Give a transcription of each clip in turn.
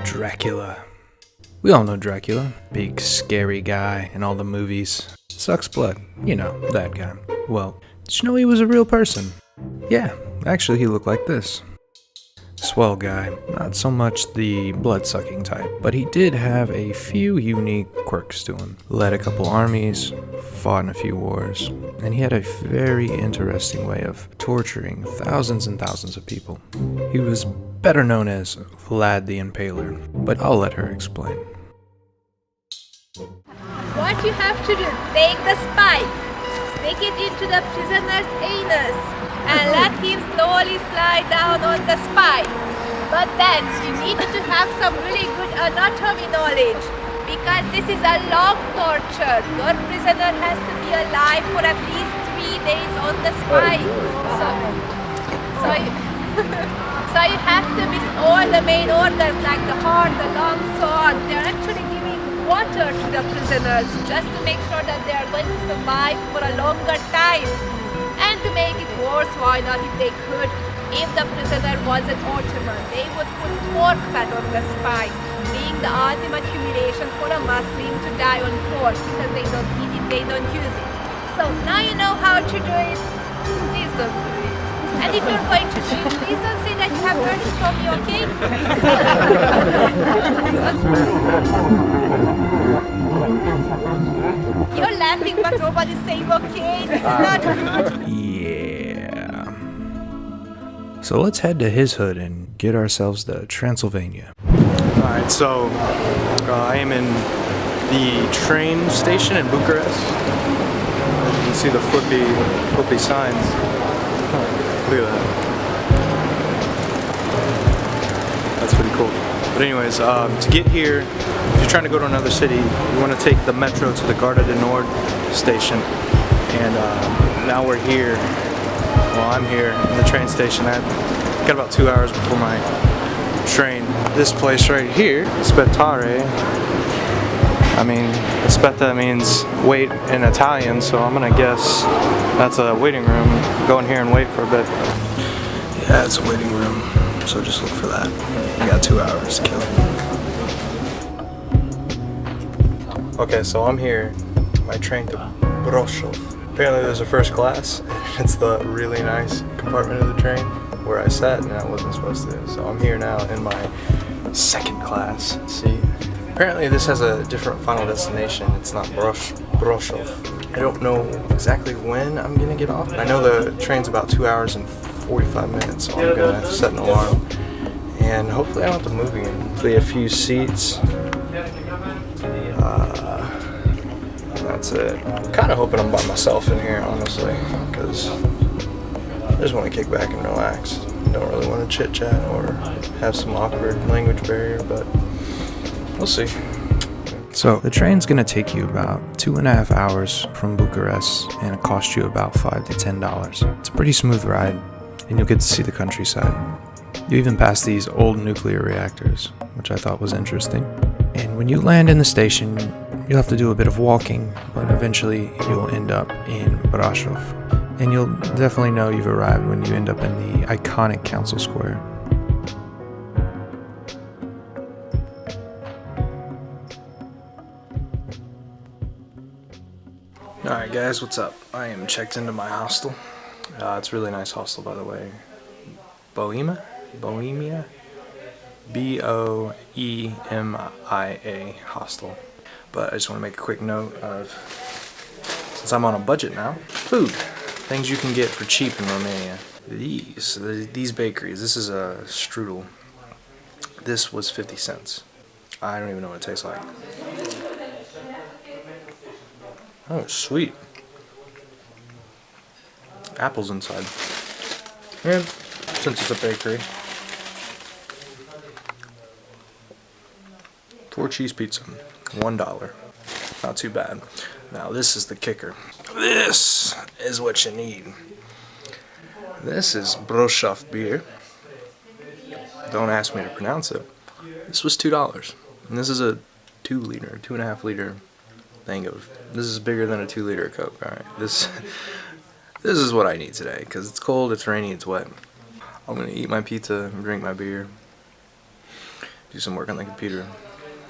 Dracula. We all know Dracula. Big, scary guy in all the movies. Sucks blood. You know, that guy. Well, did you know he was a real person? Yeah, actually he looked like this. Swell guy. Not so much the blood-sucking type, but he did have a few unique quirks to him. Led a couple armies, fought in a few wars, and he had a very interesting way of torturing thousands and thousands of people. He was better known as Vlad the Impaler, but I'll let her explain. What you have to do, take the spike, stick it into the prisoner's anus, and let him slowly slide down on the spike. But then you need to have some really good anatomy knowledge, because this is a long torture. Your prisoner has to be alive for at least 3 days on the spike. So you have to miss all the main organs like the heart, the lungs, so on. They're actually giving water to the prisoners just to make sure that they are going to survive for a longer time. And to make it worse, why not, if they could, if the prisoner was an Ottoman, they would put pork fat on the spike, being the ultimate humiliation for a Muslim to die on pork, because they don't eat it, they don't use it. So now you know how to do it, please don't do it. And if you're going to do it, please don't say that you have heard it from me, okay? You're laughing, but nobody's saying okay. This is not good. Yeah. So let's head to his hood and get ourselves to Transylvania. Alright, so I am in the train station in Bucharest. You can see the flippy signs. Look at that. That's pretty cool. But anyways, to get here, if you're trying to go to another city, you want to take the metro to the Guarda de Nord station. And now we're here. Well, I'm here in the train station. I got about 2 hours before my train. This place right here, aspettare. I mean, aspetta means wait in Italian, so I'm gonna guess that's a waiting room. Go in here and wait for a bit. Yeah, it's a waiting room, so just look for that. We got 2 hours to kill it. Okay, so I'm here. My train to Brașov. Apparently there's a first class. It's the really nice compartment of the train where I sat, and I wasn't supposed to. So I'm here now in my second class seat. Apparently this has a different final destination. It's not Brașov. I don't know exactly when I'm gonna get off. I know the train's about 2 hours and 45 minutes, so I'm gonna set an alarm. And hopefully I don't have to move again. Hopefully a few seats. That's it. I'm kind of hoping I'm by myself in here, honestly, because I just want to kick back and relax. Don't really want to chit-chat or have some awkward language barrier, but we'll see. So the train's gonna take you about 2.5 hours from Bucharest, and it costs you about $5 to $10. It's a pretty smooth ride, and you'll get to see the countryside. You even pass these old nuclear reactors, which I thought was interesting. And when you land in the station, you'll have to do a bit of walking, but eventually you'll end up in Brașov. And you'll definitely know you've arrived when you end up in the iconic council square. Alright guys, what's up? I am checked into my hostel. It's a really nice hostel, by the way. Boemia? B-O-E-M-I-A hostel. But I just want to make a quick note of, since I'm on a budget now, food. Things you can get for cheap in Romania. These bakeries. This is a strudel. This was 50 cents. I don't even know what it tastes like. Oh, sweet. Apples inside. And since it's a bakery, 4-cheese pizza, $1. Not too bad. Now this is the kicker. This is what you need. This is Brașov beer. Don't ask me to pronounce it. This was $2. And this is a 2.5 liter thing of, this is bigger than a 2 liter of Coke. Alright, this is what I need today, because it's cold, it's rainy, it's wet. I'm gonna eat my pizza and drink my beer. do some work on the computer,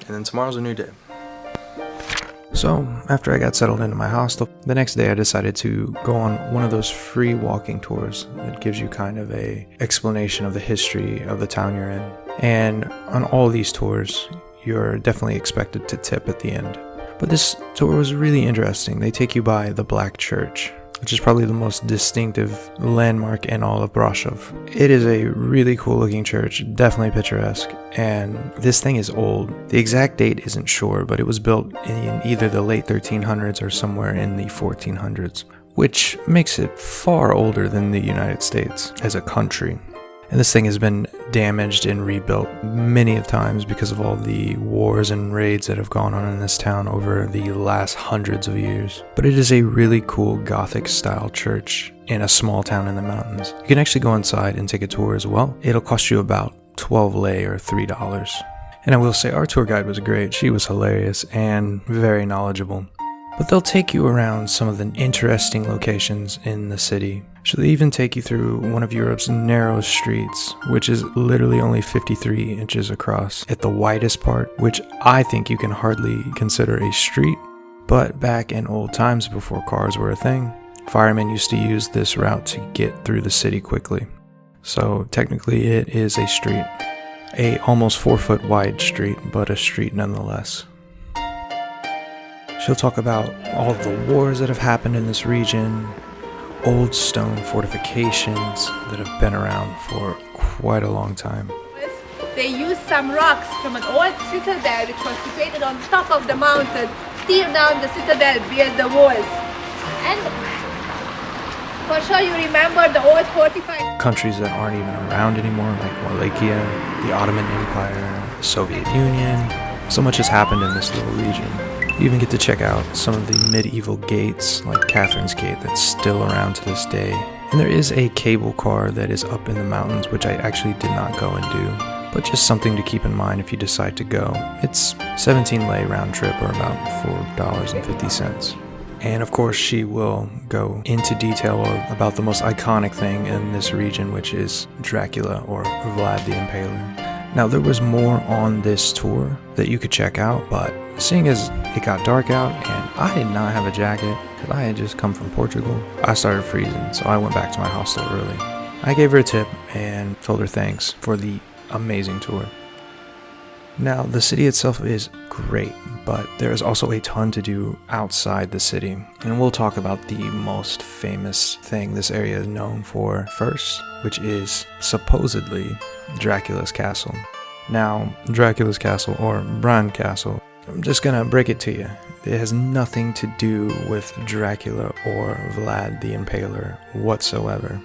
and then tomorrow's a new day. So, after I got settled into my hostel, the next day I decided to go on one of those free walking tours that gives you kind of a explanation of the history of the town you're in. And on all these tours, you're definitely expected to tip at the end. But this tour was really interesting. They take you by the Black Church, which is probably the most distinctive landmark in all of Brașov. It is a really cool looking church, definitely picturesque, and this thing is old. The exact date isn't sure, but it was built in either the late 1300s or somewhere in the 1400s, which makes it far older than the United States as a country. And this thing has been damaged and rebuilt many times because of all the wars and raids that have gone on in this town over the last hundreds of years. But it is a really cool Gothic style church in a small town in the mountains. You can actually go inside and take a tour as well. It'll cost you about 12 lei or $3. And I will say our tour guide was great. She was hilarious and very knowledgeable. But they'll take you around some of the interesting locations in the city. So they even take you through one of Europe's narrowest streets, which is literally only 53 inches across at the widest part, which I think you can hardly consider a street. But back in old times before cars were a thing, firemen used to use this route to get through the city quickly. So technically it is a street. A almost 4-foot wide street, but a street nonetheless. She'll talk about all the wars that have happened in this region, old stone fortifications that have been around for quite a long time. They used some rocks from an old citadel which was situated on top of the mountain, tear down the citadel, build the walls. And for sure you remember the old fortified countries that aren't even around anymore, like Wallachia, the Ottoman Empire, the Soviet Union. So much has happened in this little region. You even get to check out some of the medieval gates, like Catherine's Gate, that's still around to this day. And there is a cable car that is up in the mountains, which I actually did not go and do, but just something to keep in mind if you decide to go. It's 17 lei round trip, or about $4.50. And of course she will go into detail about the most iconic thing in this region, which is Dracula, or Vlad the Impaler. Now there was more on this tour that you could check out, but seeing as it got dark out and I did not have a jacket because I had just come from Portugal, I started freezing, so I went back to my hostel early. I gave her a tip and told her thanks for the amazing tour. Now, the city itself is great, but there is also a ton to do outside the city, and we'll talk about the most famous thing this area is known for first, which is supposedly Dracula's Castle. Now, Dracula's Castle, or Bran Castle, I'm just gonna break it to you. It has nothing to do with Dracula or Vlad the Impaler whatsoever.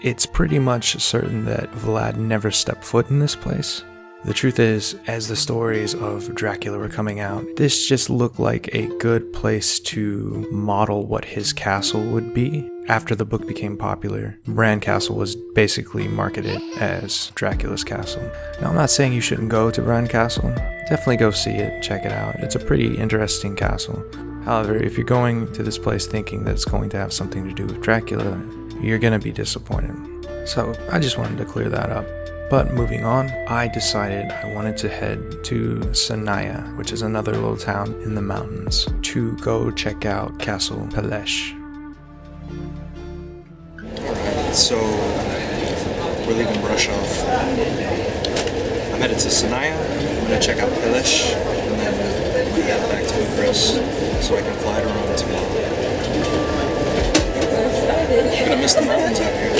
It's pretty much certain that Vlad never stepped foot in this place. The truth is, as the stories of Dracula were coming out, this just looked like a good place to model what his castle would be. After the book became popular, Bran Castle was basically marketed as Dracula's Castle. Now, I'm not saying you shouldn't go to Bran Castle. Definitely go see it, check it out. It's a pretty interesting castle. However, if you're going to this place thinking that it's going to have something to do with Dracula, you're gonna be disappointed. So, I just wanted to clear that up. But moving on, I decided I wanted to head to Sinaia, which is another little town in the mountains, to go check out Castle Peles. So, we're leaving Brașov. I'm headed to Sinaia. I'm going to check out Peles, and then we head back to Bucharest so I can fly to Rome tomorrow. I'm going to miss the mountains out here.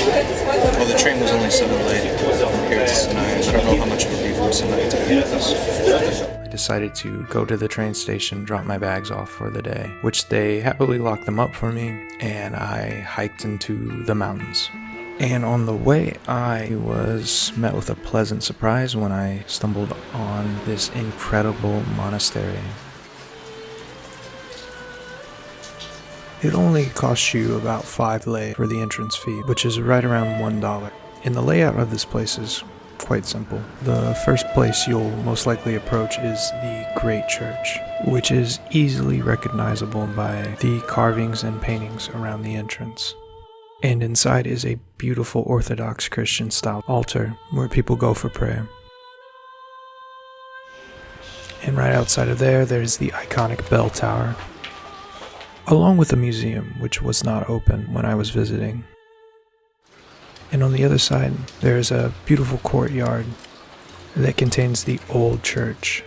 Well, the train was only 7 late from here to Sinaia. I don't know how much it would be from Sinaia to Peles. I decided to go to the train station, drop my bags off for the day, which they happily locked them up for me, and I hiked into the mountains. And on the way, I was met with a pleasant surprise when I stumbled on this incredible monastery. It only costs you about 5 lei for the entrance fee, which is right around $1. And the layout of this place is quite simple. The first place you'll most likely approach is the Great Church, which is easily recognizable by the carvings and paintings around the entrance. And inside is a beautiful Orthodox Christian style altar where people go for prayer. And right outside of there, there's the iconic bell tower, along with the museum, which was not open when I was visiting. And on the other side, there is a beautiful courtyard that contains the old church,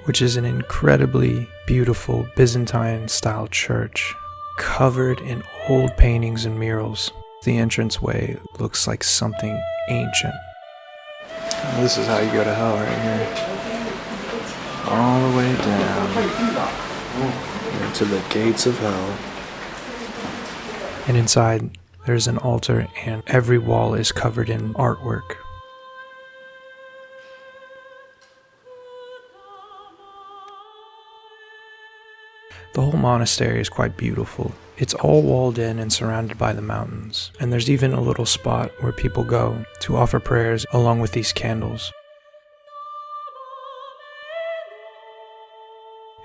which is an incredibly beautiful Byzantine-style church, covered in old paintings and murals. The entranceway looks like something ancient. This is how you go to hell right here. All the way down into the gates of hell. And inside, there's an altar and every wall is covered in artwork. The whole monastery is quite beautiful. It's all walled in and surrounded by the mountains, and there's even a little spot where people go to offer prayers along with these candles.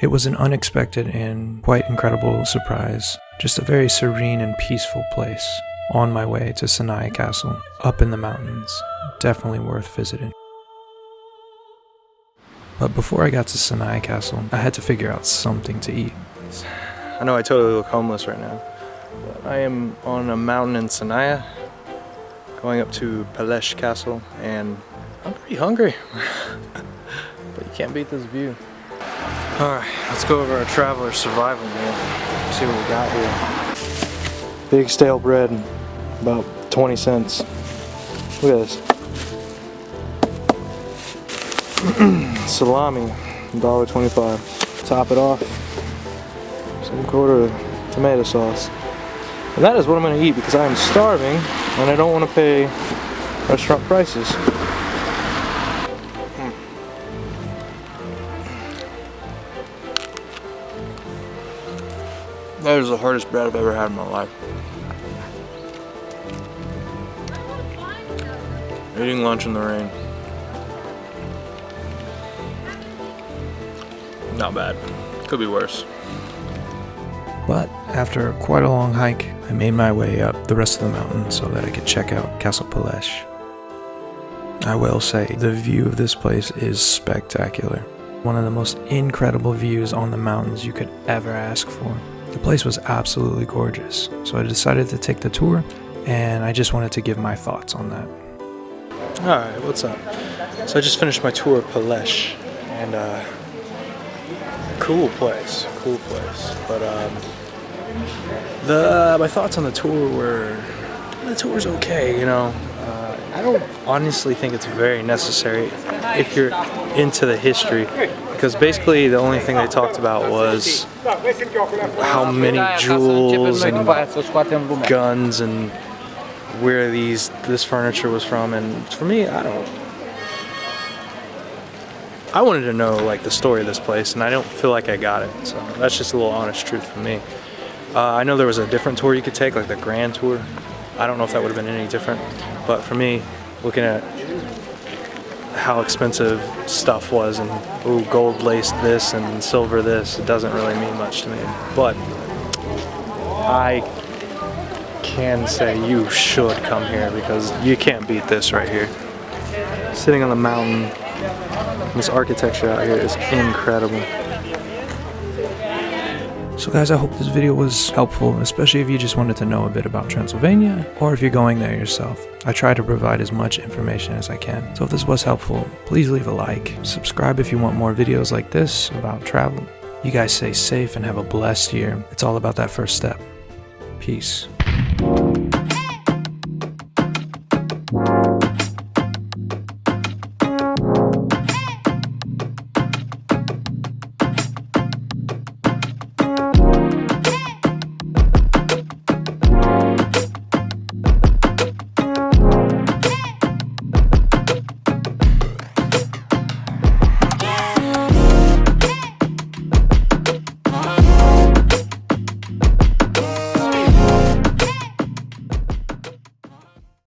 It was an unexpected and quite incredible surprise. Just a very serene and peaceful place on my way to Sinaia Castle, up in the mountains. Definitely worth visiting. But before I got to Sinaia Castle, I had to figure out something to eat. I know I totally look homeless right now, but I am on a mountain in Sinaia, going up to Pelișor Castle, and I'm pretty hungry. But you can't beat this view. Alright, let's go over our traveler survival meal. See what we got here. Big stale bread, about 20 cents. Look at this. Salami, $1.25. Top it off, some quarter tomato sauce. And that is what I'm going to eat because I am starving and I don't want to pay restaurant prices. That is the hardest bread I've ever had in my life. Eating lunch in the rain. Not bad. Could be worse. But after quite a long hike, I made my way up the rest of the mountain so that I could check out Castle Peles. I will say, the view of this place is spectacular. One of the most incredible views on the mountains you could ever ask for. The place was absolutely gorgeous, so I decided to take the tour, and I just wanted to give my thoughts on that. Alright, what's up? So I just finished my tour of Peles, and cool place. But my thoughts on the tour were, the tour's okay, you know. I don't honestly think it's very necessary if you're into the history, because basically the only thing they talked about was how many jewels and guns and where this furniture was from. And for me, I wanted to know like the story of this place, and I don't feel like I got it. So that's just a little honest truth for me. I know there was a different tour you could take, like the Grand Tour. I don't know if that would have been any different, but for me, looking at how expensive stuff was and ooh, gold laced this and silver this, it doesn't really mean much to me. But I can say you should come here because you can't beat this right here. Sitting on the mountain, this architecture out here is incredible. So guys, I hope this video was helpful, especially if you just wanted to know a bit about Transylvania, or if you're going there yourself. I try to provide as much information as I can. So if this was helpful, please leave a like. Subscribe if you want more videos like this about travel. You guys stay safe and have a blessed year. It's all about that first step. Peace.